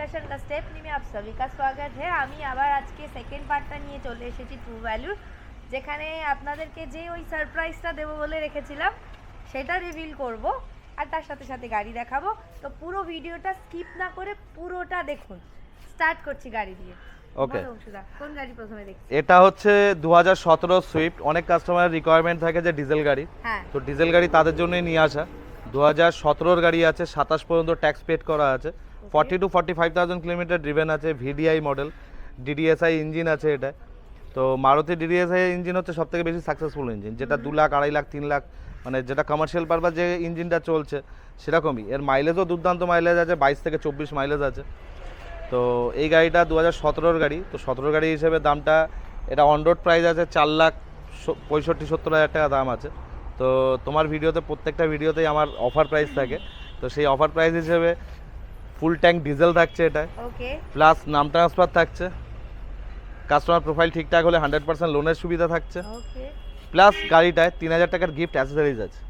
Discussion का step में आप सभी का स्वागत है। আমি আবার আজকে সেকেন্ড পার্টটা নিয়ে চলে এসেছি ট্রু ভ্যালুর, যেখানে আপনাদেরকে যে ওই সারপ্রাইজটা দেবো বলে রেখেছিলাম সেটা রিভিল করব আর তার সাথে সাথে গাড়ি দেখাবো। তো পুরো ভিডিওটা স্কিপ না করে পুরোটা দেখুন। স্টার্ট করছি গাড়ি দিয়ে। ওকে, কোন গাড়ি প্রথমে দেখছি? এটা হচ্ছে 2017 সুইফট। অনেক কাস্টমারের রিকোয়ারমেন্ট থাকে যে ডিজেল গাড়ি, হ্যাঁ তো ডিজেল গাড়ি তাদের জন্যই নিয়ে আসা। 2017 গাড়ি আছে, 27 পর্যন্ত ট্যাক্স পেড করা আছে, 40 to 45,000 কিলোমিটার ড্রিভেন আছে, ভিডিআই মডেল, ডিডিএসআই ইঞ্জিন আছে এটা। তো মারুতি ডিডিএসআই ইঞ্জিন হচ্ছে সবথেকে বেশি সাকসেসফুল ইঞ্জিন, যেটা 2 লাখ, 2.5 লাখ, 3 লাখ, মানে যেটা কমার্শিয়াল পারপাস যে ইঞ্জিনটা চলছে সেরকমই। এর মাইলেজও দুর্দান্ত মাইলেজ আছে, 22 থেকে 24 মাইলেজ আছে। তো এই গাড়িটা 2017 গাড়ি, তো 17 গাড়ি হিসেবে দামটা এটা অন রোড প্রাইস আছে 4,65,70,000 টাকা দাম আছে। তো তোমার ভিডিওতে প্রত্যেকটা ভিডিওতেই আমার অফার প্রাইস থাকে, তো সেই অফার প্রাইস হিসেবে ফুল ট্যাঙ্ক ডিজেল থাকছে এটা, ওকে, প্লাস নাম ট্রান্সফার থাকছে, কাস্টমার প্রোফাইল ঠিকঠাক হলে 100% লোনের সুবিধা থাকছে, ওকে। প্লাস গাড়িটায় 3,000 টাকার গিফট অ্যাক্সেসরিজ আছে।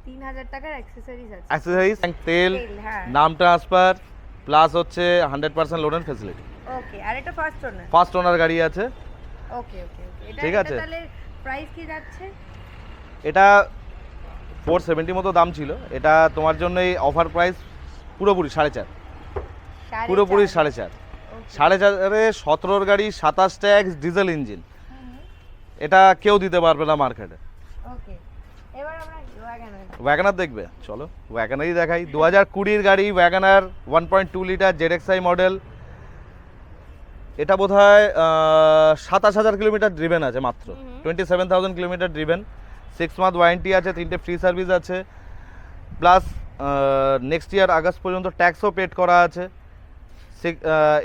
3000 টাকার অ্যাকসেসরিজ আছে, অ্যাক্সেসরিজ, তেল, হ্যাঁ, নাম ট্রান্সফার, প্লাস হচ্ছে 100% লোনের ফ্যাসিলিটি। ওকে। আর এটা ফার্স্ট ওনার? ফার্স্ট ওনার গাড়ি আছে। ওকে ওকে ওকে। এটা ঠিক আছে। তাহলে প্রাইস কি যাচ্ছে? এটা 470 মতো দাম ছিল, এটা তোমার জন্য এই অফার প্রাইস পুরোপুরি 4.5, পুরোপুরি 4.5। 4.5-এ 17 গাড়ি, 27 ট্যাক্স, ডিজেল ইঞ্জিন, এটা কেউ দিতে পারবে না মার্কেটে। ওকে, এবার আমরা ওয়াগনার দেখবে, চলো ওয়াগনারই দেখাই। 2020 গাড়ি ওয়াগনার, 1.2 লিটার জেডএক্সআই মডেল। এটা বোধহয় 27,000 কিলোমিটার ড্রিভেন আছে মাত্র, 27,000 কিলোমিটার ড্রিভেন, 6 মান্থ ওয়ারেন্টি আছে, 3টে ফ্রি সার্ভিস আছে, প্লাস নেক্সট ইয়ার আগস্ট পর্যন্ত ট্যাক্সও পেড করা আছে।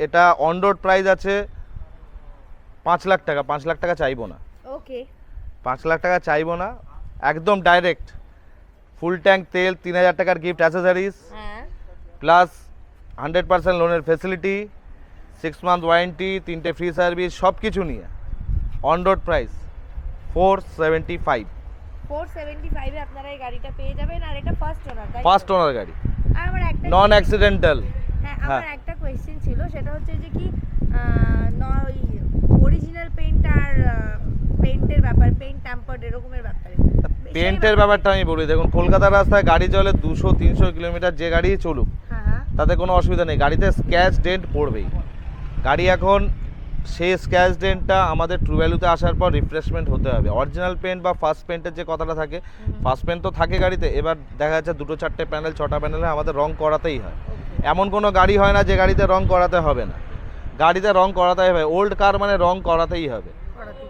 এটা অন রোড প্রাইস আছে 5 লাখ টাকা। 5 লাখ টাকা চাইবো না, ওকে, 5 লাখ টাকা চাইবো না, একদম ডাইরেক্ট ফুল ট্যাঙ্ক তেল, 3,000 টাকার গিফট অ্যাক্সেসরিজ, হ্যাঁ, প্লাস 100% লোনের ফেসিলিটি, 6 মান্থ ওয়ারেন্টি, 3টে ফ্রি সার্ভিস, সব কিছু নিয়ে অন রোড প্রাইস 475। 475 এ আপনারা এই গাড়িটা পেয়ে যাবেন। আর এটা ফার্স্ট ওনার, তাই? ফার্স্ট ওনার গাড়ি, আর আমার একটা নন অ্যাক্সিডেন্টাল। হ্যাঁ, আমার একটা কোয়েশ্চেন ছিল, সেটা হচ্ছে যে কি অরিজিনাল পেইন্ট আর পেইন্টের ব্যাপার, পেইন্ট ট্যাম্পার্ড এরকমের ব্যাপারে। পেইন্টের ব্যাপারটা আমি বলি, দেখুন কলকাতার রাস্তায় গাড়ি চলে 200-300 কিলোমিটার, যে গাড়ি চলুক হ্যাঁ হ্যাঁ, তাতে কোনো অসুবিধা নেই, গাড়িতে স্ক্র্যাচ ডেন্ট পড়বেই। গাড়ি এখন সেই স্ক্র্যাচ ডেন্টটা আমাদের ট্রু ভ্যালুতে আসার পর রিফ্রেশমেন্ট হতে হবে। অরিজিনাল পেন্ট বা ফার্স্ট পেন্টের যে কথাটা থাকে, ফার্স্ট পেন্ট তো থাকে গাড়িতে, এবার দেখা যাচ্ছে 2-4টে প্যানেল, 6টা প্যানেলে আমাদের রং করাতেই হয়। এমন কোনো গাড়ি হয় না যে গাড়িতে রং করাতে হবে না, গাড়িতে রং করাতেই হবে। ওল্ড কার মানে রং করাতেই হবে,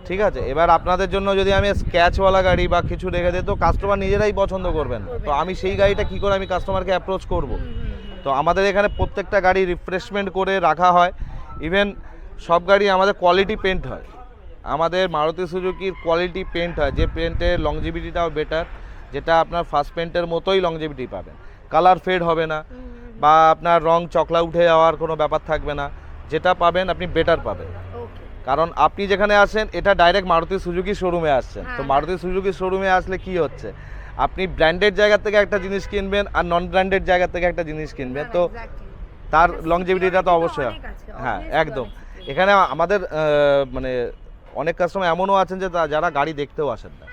ঠিক আছে। এবার আপনাদের জন্য যদি আমি স্ক্র্যাচওয়ালা গাড়ি বা কিছু রেখে দিই তো কাস্টমার নিজেরাই পছন্দ করবেন, তো আমি সেই গাড়িটা কী করে আমি কাস্টমারকে অ্যাপ্রোচ করব? তো আমাদের এখানে প্রত্যেকটা গাড়ি রিফ্রেশমেন্ট করে রাখা হয়। ইভেন সব গাড়ি আমাদের কোয়ালিটি পেন্ট হয়, আমাদের মারুতি সুজুকির কোয়ালিটি পেন্ট হয়, যে পেন্টের লংজিভিটিটাও বেটার, যেটা আপনার ফার্স্ট পেন্টের মতোই লংজিভিটি পাবেন, কালার ফেড হবে না বা আপনার রং চকলা উঠে যাওয়ার কোনো ব্যাপার থাকবে না, যেটা পাবেন আপনি বেটার পাবেন। কারণ আপনি যেখানে আসেন এটা ডাইরেক্ট মারুতি সুজুকি শোরুমে আসছেন, তো মারুতি সুজুকি শোরুমে আসলে কি হচ্ছে, আপনি ব্র্যান্ডেড জায়গা থেকে একটা জিনিস কিনবেন আর নন ব্র্যান্ডেড জায়গা থেকে একটা জিনিস কিনবেন, তো তার লংজিভিটিটা তো অবশ্যই, হ্যাঁ একদম। এখানে আমাদের মানে অনেক কাস্টমার এমনও আছেন যে যারা গাড়ি দেখতেও আসেন না,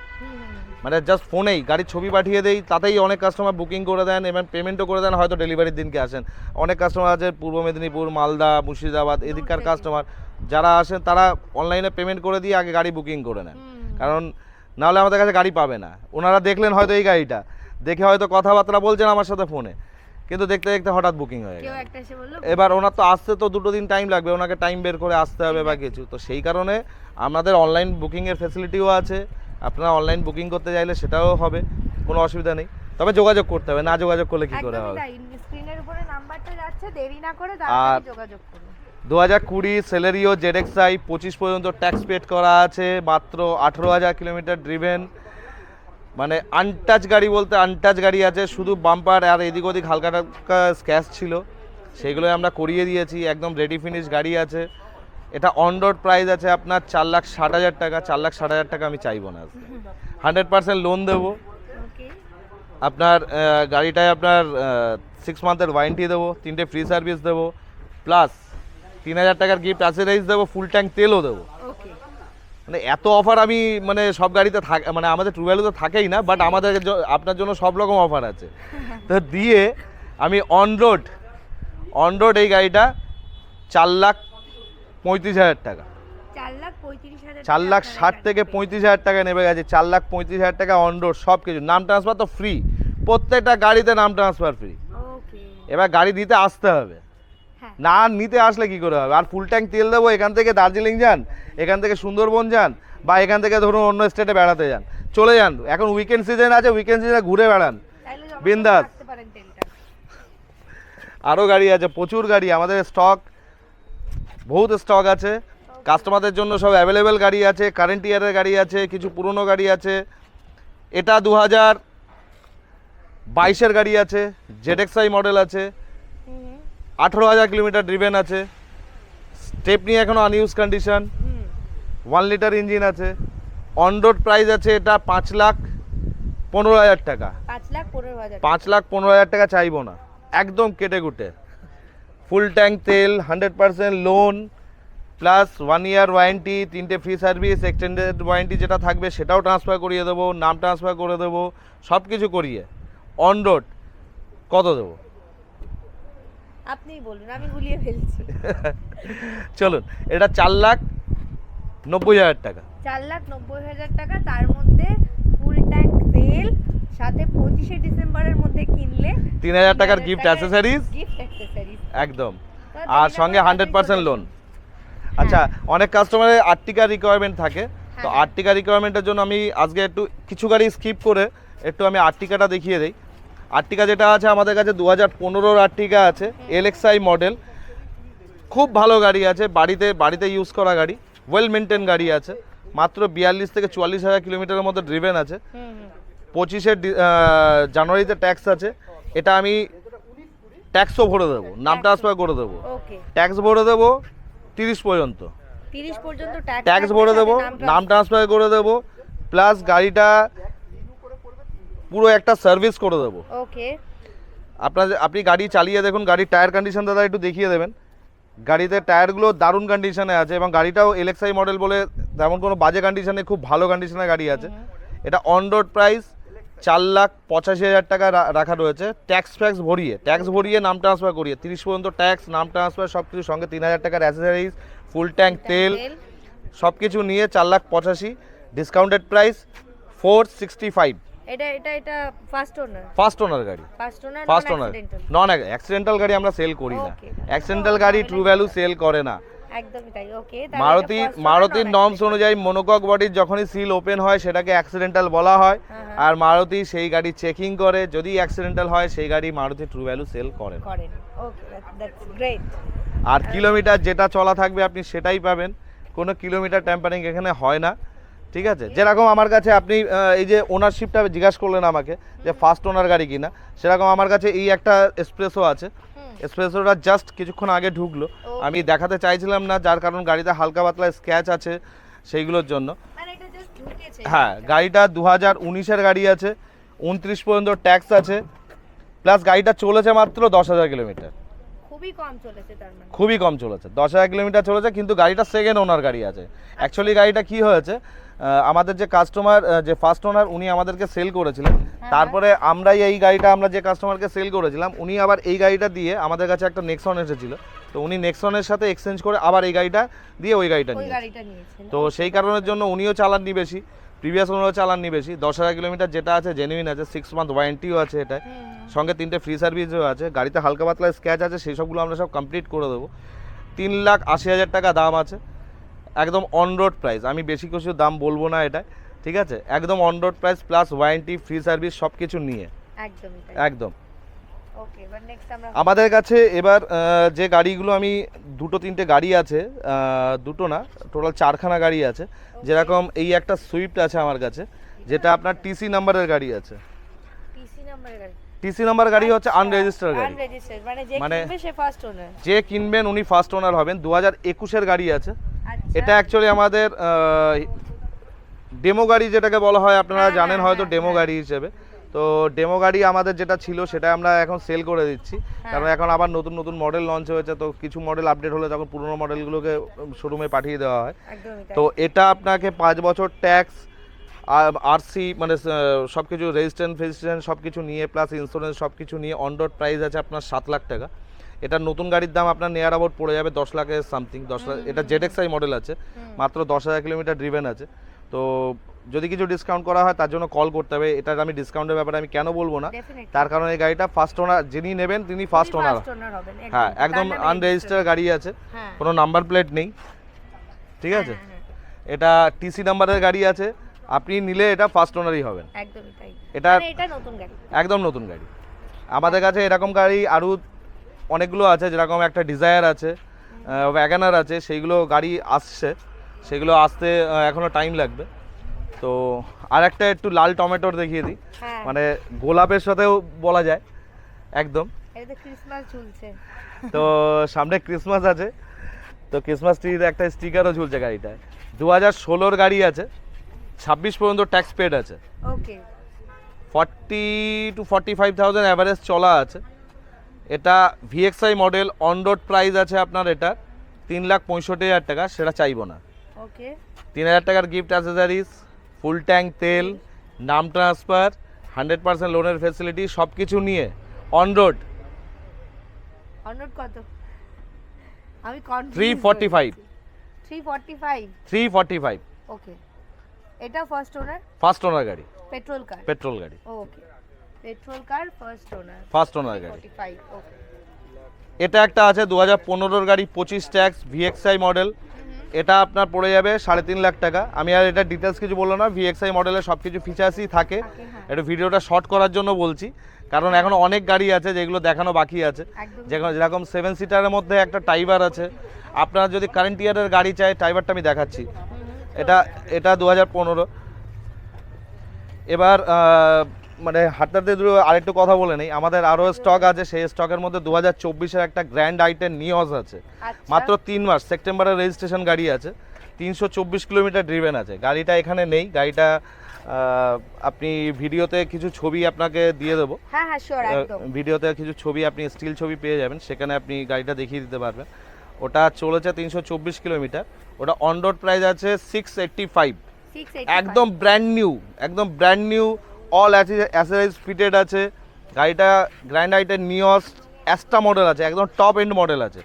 মানে জাস্ট ফোনেই গাড়ির ছবি পাঠিয়ে দেই, তাতেই অনেক কাস্টমার বুকিং করে দেন এবং পেমেন্টও করে দেন, হয়তো ডেলিভারির দিনকে আসেন। অনেক কাস্টমার আছে পূর্ব মেদিনীপুর, মালদা, মুর্শিদাবাদ এদিককার কাস্টমার যারা আসেন, তারা অনলাইনে পেমেন্ট করে দিয়ে আগে গাড়ি বুকিং করে নেন, কারণ নাহলে আমাদের কাছে গাড়ি পাবে না। ওনারা দেখলেন হয়তো এই গাড়িটা দেখে হয়তো কথাবার্তা বলছেন আমার সাথে ফোনে, কিন্তু দেখতে দেখতে হঠাৎ বুকিং হয়ে গেল। এবার ওনার তো আসতে তো 2 দিন টাইম লাগবে, ওনাকে টাইম বের করে আসতে হবে বা কিছু, তো সেই কারণে আমাদের অনলাইন বুকিংয়ের ফ্যাসিলিটিও আছে। আপনারা অনলাইন বুকিং করতে চাইলে সেটাও হবে, কোনো অসুবিধা নেই, তবে যোগাযোগ করতে হবে, না যোগাযোগ করলে কি করে হবে। স্ক্রিনের উপরে নাম্বারটা যাচ্ছে, দেরি না করে তাড়াতাড়ি যোগাযোগ করুন। 2020 সেলেরিও জেডএক্সআই, 25 পর্যন্ত ট্যাক্স পেড করা আছে, মাত্র 18,000 কিলোমিটার ড্রিভেন, মানে আনটাচ গাড়ি বলতে আনটাচ গাড়ি আছে, শুধু বাম্পার আর এদিক ওদিক হালকা টালকা স্ক্র্যাচ ছিল, সেগুলোই আমরা করিয়ে দিয়েছি, একদম রেডি ফিনিশ গাড়ি আছে। এটা অন রোড প্রাইস আছে আপনার 4,60,000 টাকা। 4,60,000 টাকা আমি চাইবো না, 100% লোন দেবো আপনার গাড়িটায়, আপনার 6 মান্থের ওয়ারেন্টি দেবো, 3টে ফ্রি সার্ভিস দেবো, প্লাস 3000 টাকার গিফট অ্যাসেসরিজ দেবো, ফুল ট্যাঙ্ক তেলও দেবো। ওকে, মানে এত অফার আমি মানে সব গাড়িতে থাকে, মানে আমাদের ট্রু ভ্যালুতে থাকেই না, বাট আমাদের আপনার জন্য সব রকম অফার আছে। তো দিয়ে আমি অন রোড এই গাড়িটা 4,35,000 টাকা, 4,35,000, 4,60,000 থেকে 35,000 টাকা নেমে গেছে। 4,35,000 টাকা অন রোড, সব কিছু। নাম ট্রান্সফার তো ফ্রি, প্রত্যেকটা গাড়িতে নাম ট্রান্সফার ফ্রি। ওকে, এবার গাড়ি দিতে আসতে হবে, হ্যাঁ, না নিতে আসলে কি করে হবে? আর ফুল ট্যাঙ্ক তেল দেবো। এখান থেকে দার্জিলিং যান, এখান থেকে সুন্দরবন যান, বা এখান থেকে ধরুন অন্য স্টেটে বেড়াতে যান, চলে যান। এখন উইকেন্ড সিজন আছে, উইকেন্ড সিজনে ঘুরে বেড়ান তাহলে যখন বিন্দাস। রাখতে পারেন তেলটা। আরও গাড়ি আছে, প্রচুর গাড়ি আমাদের স্টক, বহুত স্টক আছে কাস্টমারদের জন্য। সব অ্যাভেলেবেল গাড়ি আছে, কারেন্ট ইয়ারের গাড়ি আছে, কিছু পুরনো গাড়ি আছে। এটা 2022-এর গাড়ি আছে, ZXi মডেল আছে, 18,000 কিলোমিটার ড্রিভেন আছে, স্টেপনি এখনও আনইউজ কন্ডিশন, 1 লিটার ইঞ্জিন আছে। অন রোড প্রাইস আছে এটা 5,15,000 টাকা। 5,15,000, 5,15,000 টাকা চাইবো না, একদম কেটে কুটে। ফুল ট্যাঙ্ক তেল, 100% লোন, প্লাস 1 ইয়ার ওয়ারেন্টি, 3টে ফ্রি সার্ভিস, এক্সটেন্ডেড ওয়ারেন্টি যেটা থাকবে সেটাও ট্রান্সফার করিয়ে দেবো, নাম ট্রান্সফার করে দেবো, সব কিছু করিয়ে। অন রোড কত দেবো আপনিই বলুন, আমি গুলিয়ে ফেলছি। চলুন, এটা 4,90,000 টাকা। 4,90,000 টাকা, তার মধ্যে ফুল ট্যাঙ্ক তেল, সাথে 25শে ডিসেম্বরের মধ্যে কিনলে 3,000 টাকার গিফট অ্যাসেসরিজ গিফট অ্যাকসেসরিজ একদম, আর সঙ্গে 100% লোন। আচ্ছা, অনেক কাস্টমারের আর্টিকা রিকোয়ারমেন্ট থাকে, তো হ্যাঁ। আর্টিকা রিকোয়ারমেন্টের জন্য আমি আজকে একটু কিছু গাড়ি স্কিপ করে একটু আমি আর্টিকাটা দেখিয়ে দিই। আর্টিকা যেটা আছে আমাদের কাছে 2015-র আর্টিকা আছে, LXi মডেল, খুব ভালো গাড়ি আছে, বাড়িতে ইউজ করা গাড়ি, ওয়েল মেনটেন গাড়ি আছে। মাত্র 42 থেকে 44,000 কিলোমিটারের মধ্যে ড্রিভেন আছে। 25শে জানুয়ারিতে ট্যাক্স আছে। এটা আমি ট্যাক্সও ভরে দেবো, নাম ট্রান্সফার করে দেবো, ওকে, ট্যাক্স ভরে দেবো 30 পর্যন্ত, 30 পর্যন্ত ট্যাক্স ভরে দেবো, নাম ট্রান্সফার করে দেবো, প্লাস গাড়িটা পুরো একটা সার্ভিস করে দেবো। ওকে, আপনি গাড়ি চালিয়ে দেখুন, গাড়ির টায়ার কন্ডিশন দাদা একটু দেখিয়ে দেবেন। গাড়িতে টায়ারগুলো দারুণ কন্ডিশনে আছে, এবং গাড়িটাও LXi মডেল বলে তেমন কোনো বাজে কন্ডিশনে, খুব ভালো কন্ডিশনের গাড়ি আছে। এটা অন রোড প্রাইস 4,85,000 টাকা রাখা রয়েছে, ট্যাক্স ভরিয়ে নাম ট্রান্সফার করিয়ে 30 পর্যন্ত ট্যাক্স, নাম ট্রান্সফার সব কিছু, সঙ্গে 3,000 টাকার অ্যাসেসরিজ, ফুল ট্যাঙ্ক তেল সব কিছু নিয়ে 4,85,000, ডিসকাউন্টেড প্রাইস 465। এটা ফার্স্ট ওনার গাড়ি, ফার্স্ট ওনার, নন অ্যাক্সিডেন্টাল গাড়ি আমরা সেল করি না। Okay. অ্যাক্সিডেন্টাল গাড়ি ট্রু ভ্যালু সেল করে না। একদমই তাই। ওকে, মারুতির নর্মস অনুযায়ী মনোকক বডির যখনই সিল ওপেন হয় সেটাকে অ্যাক্সিডেন্টাল বলা হয়, আর মারুতি সেই গাড়ি চেকিং করে, যদি অ্যাক্সিডেন্টাল হয় সেই গাড়ি মারুতি ট্রু ভ্যালু সেল করে না। ওকে, দ্যাটস গ্রেট। আর কিলোমিটার যেটা চলা থাকবে আপনি সেটাই পাবেন, কোনো কিলোমিটার ট্যাম্পারিং এখানে হয় না, ঠিক আছে? যেরকম আমার কাছে আপনি এই যে ওনারশিপটা জিজ্ঞাসা করলেন আমাকে যে ফার্স্ট ওনার গাড়ি কিনা, সেরকম আমার কাছে এই একটা এসপ্রেসো আছে। এসপ্রেসোটা জাস্ট কিছুক্ষণ আগে ঢুকলো, আমি দেখাতে চাইছিলাম না, যার কারণ গাড়িতে হালকা পাতলা স্ক্র্যাচ আছে সেইগুলোর জন্য। মানে এটা জাস্ট ঢুকেছে। হ্যাঁ, গাড়িটা 2019-এর গাড়ি আছে, 29 পর্যন্ত ট্যাক্স আছে, প্লাস গাড়িটা চলেছে মাত্র 10,000 কিলোমিটার, খুবই কম চলেছে তার মানে। খুবই কম চলেছে, 10,000 কিলোমিটার চলেছে, কিন্তু গাড়িটা সেকেন্ড ওনার গাড়ি আছে। অ্যাকচুয়ালি গাড়িটা কি হয়েছে, আমাদের যে কাস্টমার, যে ফার্স্ট ওনার, উনি আমাদেরকে সেল করেছিলেন, তারপরে আমরাই এই গাড়িটা আমরা যে কাস্টমারকে সেল করেছিলাম, উনি আবার এই গাড়িটা দিয়ে আমাদের কাছে একটা নেক্সন এসেছিল, তো উনি নেক্সনের সাথে এক্সচেঞ্জ করে আবার এই গাড়িটা দিয়ে ওই গাড়িটা নিয়েছেন। তো সেই কারণের জন্য উনিও চালাননি বেশি, প্রিভিয়াস ওনারও চালাননি বেশি। 10,000 কিলোমিটার যেটা আছে জেনুইন আছে, 6 মান্থ ওয়ারেন্টিও আছে এটা, সঙ্গে 3টে ফ্রি সার্ভিসও আছে। গাড়িতে হালকা পাতলা স্ক্র্যাচ আছে, সেই সবগুলো আমরা সব কমপ্লিট করে দেবো। 3,80,000 টাকা দাম আছে, একদম অন রোড প্রাইস, আমি বেশি কিছু দাম বলবো না এটা, ঠিক আছে? একদম on road price plus warranty, free service সব কিছু নিয়ে একদম। ওকে, এবার নেক্সট আমরা আমাদের কাছে এবার যে গাড়িগুলো, আমি 2-3টে গাড়ি আছে, দুটো না, টোটাল 4খানা গাড়ি আছে। যেরকম এই একটা সুইফট আছে আমার কাছে, যেটা আপনার টিসি নাম্বারের গাড়ি আছে। টিসি নাম্বার গাড়ি হচ্ছে আনরেজিস্টার্ড গাড়ি, মানে যে কিনবেন উনি ফার্স্ট ওনার হবেন। 2021-এর গাড়ি আছে। এটা অ্যাকচুয়ালি আমাদের ডেমো গাড়ি যেটাকে বলা হয়, আপনারা জানেন হয়তো ডেমো গাড়ি হিসেবে। তো ডেমো গাড়ি আমাদের যেটা ছিল সেটা আমরা এখন সেল করে দিচ্ছি, কারণ এখন আবার নতুন নতুন মডেল লঞ্চ হয়েছে, তো কিছু মডেল আপডেট হলে তখন পুরোনো মডেলগুলোকে শোরুমে পাঠিয়ে দেওয়া হয়। একদমই তাই। তো এটা আপনাকে 5 বছর ট্যাক্স আরসি মানে সব কিছু রেজিস্ট্রেশন সব কিছু নিয়ে প্লাস ইন্স্যুরেন্স সব কিছু নিয়ে অন রোড প্রাইস আছে আপনার 7 লাখ টাকা। এটা নতুন গাড়ির দাম আপনার নিয়ার অ্যাবাউট পড়ে যাবে 10 লাখের সামথিং। 10 লাখ, এটা ZXi মডেল আছে, মাত্র 10,000 কিলোমিটার ড্রিভেন আছে। তো যদি কিছু ডিসকাউন্ট করা হয় তার জন্য কল করতে হবে। এটার আমি ডিসকাউন্টের ব্যাপারে আমি কেন বলবো না, Definitely। তার কারণ এই গাড়িটা ফার্স্ট ওনার যিনি নেবেন তিনি ফার্স্ট ওনার। ফার্স্ট ওনার হবেন, হ্যাঁ, একদম তার নামে আনরেজিস্টার্ড গাড়ি আছে, হ্যাঁ। কোনো নাম্বার প্লেট নেই, ঠিক আছে। এটা টিসি নাম্বারের গাড়ি আছে, আপনি নিলে এটা ফার্স্ট ওনারই হবেন। একদমই তাই। এটা এটা নতুন গাড়ি, একদম নতুন গাড়ি। আমাদের কাছে এরকম গাড়ি আরও অনেকগুলো আছে, যেরকম একটা ডিজায়ার আছে, ওয়াগানার আছে, সেইগুলো গাড়ি আসছে, সেগুলো আসতে এখনো টাইম লাগবে। তো আর একটা একটু লাল টমেটোর দেখিয়ে দিই, হ্যাঁ। মানে গোলাপের সাথেও বলা যায় একদম। এটা ক্রিসমাস ঝুলছে। তো সামনে ক্রিসমাস আছে, তো ক্রিসমাস ট্রির একটা স্টিকারও ঝুলছে গাড়িটায়। 2016-র গাড়ি আছে, 26 পর্যন্ত ট্যাক্স পেড আছে, ওকে। 40 to 45,000 অ্যাভারেজ চলা আছে। এটা VXi model, on road price আছে আপনার এটা 3,65,000 টাকা, সেটা চাইবো না। ওকে। 3,000 টাকার গিফট অ্যাসেসরিজ, ফুল ট্যাঙ্ক তেল, নাম ট্রান্সফার, 100% লোনের ফেসিলিটি সব কিছু নিয়ে অন রোড অনরোড কত? আমি কনফিউজ। 345। 345। ওকে। এটা ফার্স্ট ওনার? ফার্স্ট ওনার গাড়ি, পেট্রোল কার? পেট্রোল গাড়ি, ওকে। পেট্রোল কার ফার্স্ট ওনার। ফার্স্ট ওনার গাড়ি। 45। ওকে। এটা একটা আছে 2015-র গাড়ি, 25 ট্যাক্স, VXi মডেল। এটা আপনার পড়ে যাবে 3.5 লাখ টাকা। আমি আর এটা ডিটেলস কিছু বললাম না, VXi মডেলের সব কিছু ফিচার্সই থাকে। হ্যাঁ। একটু ভিডিওটা শর্ট করার জন্য বলছি, কারণ এখনো অনেক গাড়ি আছে যেগুলো দেখানো বাকি আছে। একদম। যেরকম 7 সিটারের মধ্যে একটা টাইবার আছে, আপনারা যদি কারেন্ট ইয়ারের গাড়ি চাই, টাইবারটা আমি দেখাচ্ছি। এটা 2015। এবার মানে হাঁটাতে আরেকটু কথা বলে নেই, আমাদের আরও স্টক আছে, সেই স্টকের মধ্যে 2024-এর একটা গ্র্যান্ড আইটেন নিয়স আছে, মাত্র 3 মাস, সেপ্টেম্বরের রেজিস্ট্রেশন গাড়ি আছে, 324 কিলোমিটার ড্রিভেন আছে। গাড়িটা এখানে নেই, গাড়িটা আপনি ভিডিওতে কিছু ছবি আপনাকে দিয়ে দেবো। হ্যাঁ হ্যাঁ শিওর, একদম। ভিডিওতে কিছু ছবি আপনি স্টিল ছবি পেয়ে যাবেন, সেখানে আপনি গাড়িটা দেখিয়ে দিতে পারবেন। ওটা চলেছে 324 কিলোমিটার, ওটা অন রোড প্রাইস আছে 685। একদম brand new all accessories fitted আছে। গাড়িটা গ্র্যান্ড আইটেন নিয়স অ্যাস্টা মডেল আছে, একদম টপ এন্ড মডেল আছে।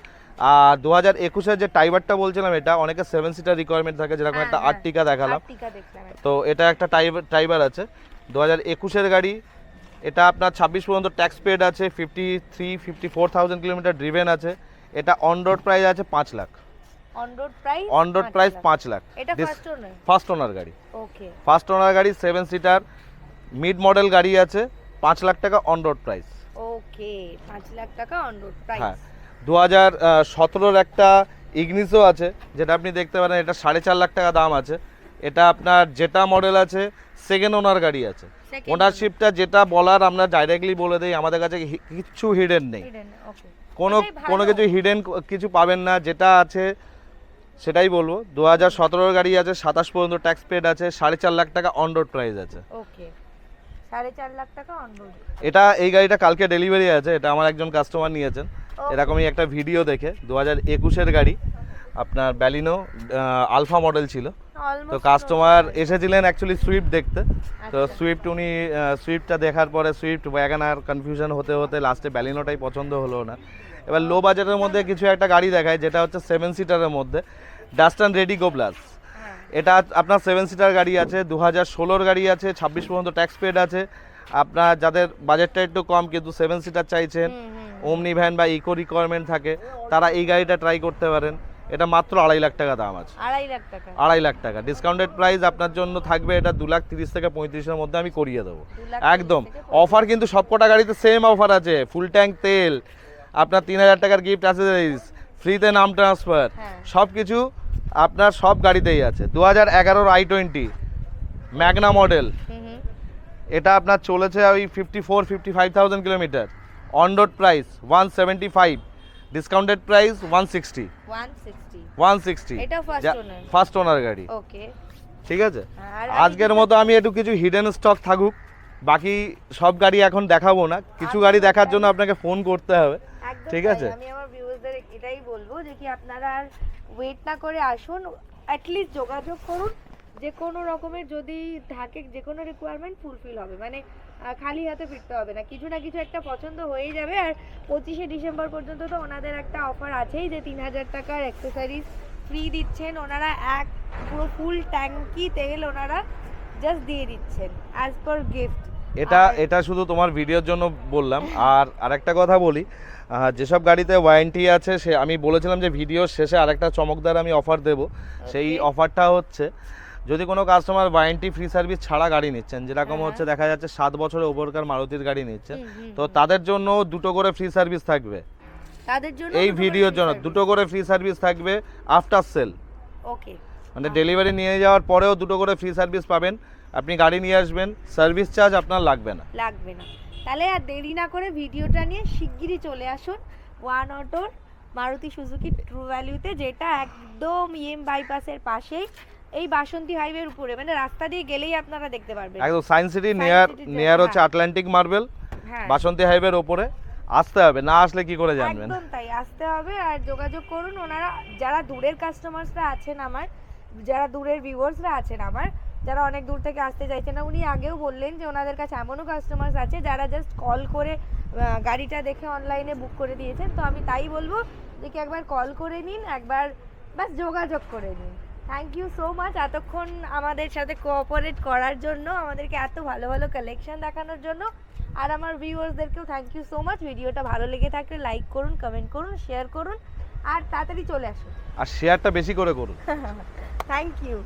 আর 2021-এর যে টাইবারটা বলছিলাম, এটা অনেকে 7 সিটার রিকোয়ারমেন্ট থাকে, যেরকম একটা আর্টিকা দেখালাম, তো এটা একটা টাইবার আছে 2021-এর গাড়ি। এটা আপনার 26 পর্যন্ত ট্যাক্স পেড আছে, 54,000 কিলোমিটার ড্রিভেন আছে। এটা অন রোড প্রাইস আছে 5 lakh. On road price 5 lakh. এটা ফার্স্ট ওনার? ফার্স্ট ওনার গাড়ি। ওকে। ফার্স্ট ওনার গাড়ি, 7 সিটার মিড মডেল গাড়ি আছে, 5 লাখ টাকা অন রোড প্রাইস। ওকে, 5 লাখ টাকা অন রোড প্রাইস। হ্যাঁ, 2017-র একটা ইগনিসও আছে, যেটা আপনি দেখতে পারেন, এটা 4.5 লাখ টাকা দাম আছে। এটা আপনার যেটা মডেল আছে, সেকেন্ড ওনার গাড়ি আছে। ওনারশিপটা যেটা বলার আমরা ডাইরেক্টলি বলে দিই, আমাদের কাছে কিচ্ছু হিডেন নেই, কোনো কিছু হিডেন কিছু পাবেন না, যেটা আছে সেটাই বলবো। 2017-র গাড়ি আছে, 27 পর্যন্ত ট্যাক্স পেড আছে, 4.5 লাখ টাকা অন রোড প্রাইস আছে। ওকে, 4.5 লাখ টাকা অন রোড। এই গাড়িটা কালকে ডেলিভারি আছে, এটা আমার একজন কাস্টমার নিয়েছেন এরকমই একটা ভিডিও দেখে। 2021-এর গাড়ি, আপনার ব্যালিনো আলফা মডেল ছিল। তো কাস্টমার এসেছিলেন অ্যাকচুয়ালি সুইফট দেখতে, তো সুইফটটা দেখার পরে সুইফট ওয়াগনার কনফিউশন হতে হতে লাস্টে ব্যালিনোটাই পছন্দ হলো না। এবার লো বাজেটের মধ্যে কিছু একটা গাড়ি দেখায়, যেটা হচ্ছে 7 সিটারের মধ্যে, ডাস্টান রেডি গো প্লাস। এটা আপনার 7 সিটার গাড়ি আছে, 2016-র গাড়ি আছে, 26 পর্যন্ত ট্যাক্স পেড আছে। আপনার যাদের বাজেটটা একটু কম কিন্তু 7 সিটার চাইছেন, ওমনি ভ্যান বা ইকো রিকোয়ারমেন্ট থাকে, তারা এই গাড়িটা ট্রাই করতে পারেন। এটা মাত্র 2.5 লাখ টাকা দাম আছে। 2.5 লাখ টাকা ডিসকাউন্টেড প্রাইস আপনার জন্য থাকবে। এটা 2,30,000 থেকে 35,000-এর মধ্যে আমি করিয়ে দেবো একদম। অফার কিন্তু সবকটা গাড়িতে সেম অফার আছে, ফুল ট্যাঙ্ক তেল, আপনার 3,000 টাকার গিফট অ্যাসেসরিজ, ফ্রিতে নাম ট্রান্সফার, সব কিছু আপনার সব গাড়িতেই আছে। 2011-র i20 ম্যাগনা মডেল, এটা আপনার চলেছে ওই 54-55,000 kilometre, on road price 175, discounted price 160। এটা ফার্স্ট ওনার গাড়ি। ওকে, ঠিক আছে। আজকের মতো আমি একটু কিছু হিডেন স্টক থাকুক বাকি সব গাড়ি এখন দেখাবো না, কিছু গাড়ি দেখার জন্য আপনাকে ফোন করতে হবে। একদম ঠিক তাই। আছে। আমি আমার ভিউয়ারদের এটাই বলবো যে কি আপনারা আর ওয়েট না করে আসুন, অ্যাটলিস্ট যোগাযোগ করুন, যে কোনো রকমের যদি থাকে যে কোনো রিকোয়ারমেন্ট ফুলফিল হবে, মানে খালি হাতে ফিরতে হবে না, কিছু না কিছু একটা পছন্দ হয়েই যাবে। আর 25শে ডিসেম্বর পর্যন্ত তো ওনাদের একটা অফার আছেই যে 3000 টাকার অ্যাক্সেসরিজ ফ্রি দিচ্ছেন ওনারা, এক পুরো ফুল ট্যাঙ্কি তেল ওনারা জাস্ট দিয়ে দিচ্ছেন অ্যাজ পার গিফট। এটা শুধু তোমার ভিডিওর জন্য বললাম। আর আরেকটা কথা বলি, যেসব গাড়িতে ওয়ারেন্টি আছে সে আমি বলেছিলাম যে ভিডিওর শেষে আরেকটা চমকদার আমি অফার দেব। সেই অফারটা হচ্ছে, যদি কোনো কাস্টমার ওয়ারেন্টি ফ্রি সার্ভিস ছাড়া গাড়ি নিচ্ছেন, যেরকম হচ্ছে দেখা যাচ্ছে 7 বছরের ওপরকার মারুতির গাড়ি নিচ্ছেন, তো তাদের জন্য 2টো করে ফ্রি সার্ভিস থাকবে। তাদের জন্য এই ভিডিওর জন্য 2টো করে ফ্রি সার্ভিস থাকবে আফটার সেল। ওকে, মানে ডেলিভারি নিয়ে যাওয়ার পরেও 2টো করে ফ্রি সার্ভিস পাবেন। আপনি গাড়ি নিয়ে আসবেন, সার্ভিস চার্জ আপনার লাগবে না। তাহলে আর দেরি না করে ভিডিওটা নিয়ে শিগগিরই চলে আসুন ওয়ান অটোর মারুতি সুজুকি ট্রু ভ্যালুতে, যেটা একদম ইএম বাইপাসের পাশেই, এই বাসন্তী হাইওয়ের উপরে, মানে রাস্তা দিয়ে গেলেই আপনারা দেখতে পারবেন একদম সায়েন্স সিটি নিয়ার হচ্ছে আটলান্টিক মার্বেল, হ্যাঁ বাসন্তী হাইওয়ের উপরে আসতে হবে, না আসলে কি করে জানবেন। একদম তাই, আসতে হবে। আর যোগাযোগ করুন, ওনারা যারা দূরের কাস্টমার্সরা আছেন আমার, যারা দূরের ভিউয়ার্সরা আছেন আমার, যারা অনেক দূর থেকে আসতে চাইছেন না, উনি আগেও বললেন যে ওনাদের কাছে এমনও কাস্টমার্স আছে যারা জাস্ট কল করে গাড়িটা দেখে অনলাইনে বুক করে দিয়েছেন। তো আমি তাই বলবো যে কি একবার কল করে নিন, একবার বাস যোগাযোগ করে নিন। থ্যাংক ইউ সো মাচ এতক্ষণ আমাদের সাথে কোঅপারেট করার জন্য, আমাদেরকে এত ভালো ভালো কালেকশন দেখানোর জন্য। আর আমার ভিউয়ার্সদেরকেও থ্যাংক ইউ সো মাচ। ভিডিওটা ভালো লেগে থাকলে লাইক করুন, কমেন্ট করুন, শেয়ার করুন, আর তাড়াতাড়ি চলে আসুন। আর শেয়ারটা বেশি করে করুন। Thank you.